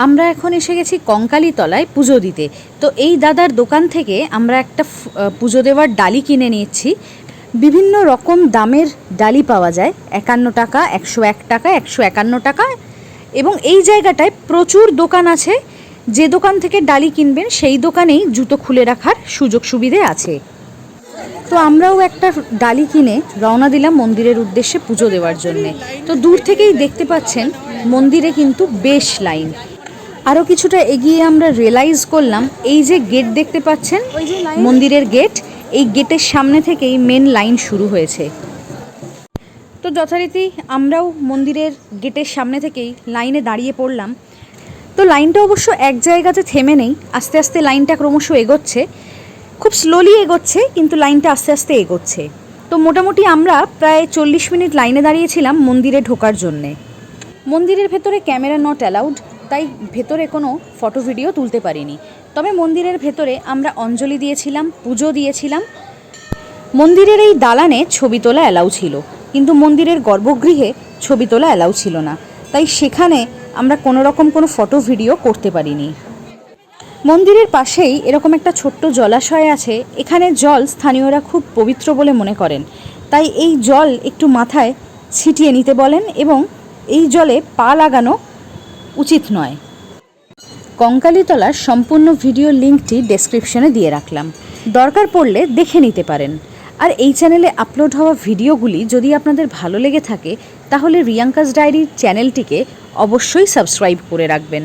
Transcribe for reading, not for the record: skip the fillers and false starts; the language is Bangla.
আমরা এখন এসে গেছি কঙ্কালীতলায় পুজো দিতে। তো এই দাদার দোকান থেকে আমরা একটা পুজো দেওয়ার ডালি কিনে নিয়েছি। বিভিন্ন রকম দামের ডালি পাওয়া যায়, 51 টাকা, 101 টাকা, 151 টাকা। এবং এই জায়গাটায় প্রচুর দোকান আছে, যে দোকান থেকে ডালি কিনবেন সেই দোকানেই জুতো খুলে রাখার সুযোগ সুবিধে আছে। তো আমরাও একটা ডালি কিনে রওনা দিলাম মন্দিরের উদ্দেশ্যে পুজো দেওয়ার জন্যে। তো দূর থেকেই দেখতে পাচ্ছেন মন্দিরে কিন্তু বেশ লাইন। আরও কিছুটা এগিয়ে আমরা রিয়েলাইজ করলাম এই যে গেট দেখতে পাচ্ছেন, মন্দিরের গেট, এই গেটের সামনে থেকেই মেন লাইন শুরু হয়েছে। তো যথারীতি আমরাও মন্দিরের গেটের সামনে থেকেই লাইনে দাঁড়িয়ে পড়লাম। তো লাইনটা অবশ্য এক জায়গাতে থেমে নেই, আস্তে আস্তে লাইনটা ক্রমশ এগোচ্ছে, খুব স্লোলি এগোচ্ছে, কিন্তু লাইনটা আস্তে আস্তে এগোচ্ছে। তো মোটামুটি আমরা প্রায় 40 মিনিট লাইনে দাঁড়িয়েছিলাম মন্দিরে ঢোকার জন্যে। মন্দিরের ভেতরে ক্যামেরা নট অ্যালাউড, তাই ভেতরে কোনো ফটো ভিডিও তুলতে পারিনি। তবে মন্দিরের ভেতরে আমরা অঞ্জলি দিয়েছিলাম, পুজো দিয়েছিলাম। মন্দিরের এই দালানে ছবি তোলা অ্যালাউ ছিল, কিন্তু মন্দিরের গর্ভগৃহে ছবি তোলা অ্যালাউ ছিল না, তাই সেখানে আমরা কোনো রকম কোনো ফটো ভিডিও করতে পারিনি। মন্দিরের পাশেই এরকম একটা ছোট্ট জলাশয় আছে, এখানে জল স্থানীয়রা খুব পবিত্র বলে মনে করেন, তাই এই জল একটু মাথায় ছিটিয়ে নিতে বলেন এবং এই জলে পা লাগানো উচিত নয়। কঙ্কালীতলার সম্পূর্ণ ভিডিও লিঙ্কটি ডেসক্রিপশনে দিয়ে রাখলাম, দরকার পড়লে দেখে নিতে পারেন। আর এই চ্যানেলে আপলোড হওয়া ভিডিওগুলি যদি আপনাদের ভালো লেগে থাকে তাহলে রিয়াঙ্কাস ডায়েরির চ্যানেলটিকে অবশ্যই সাবস্ক্রাইব করে রাখবেন।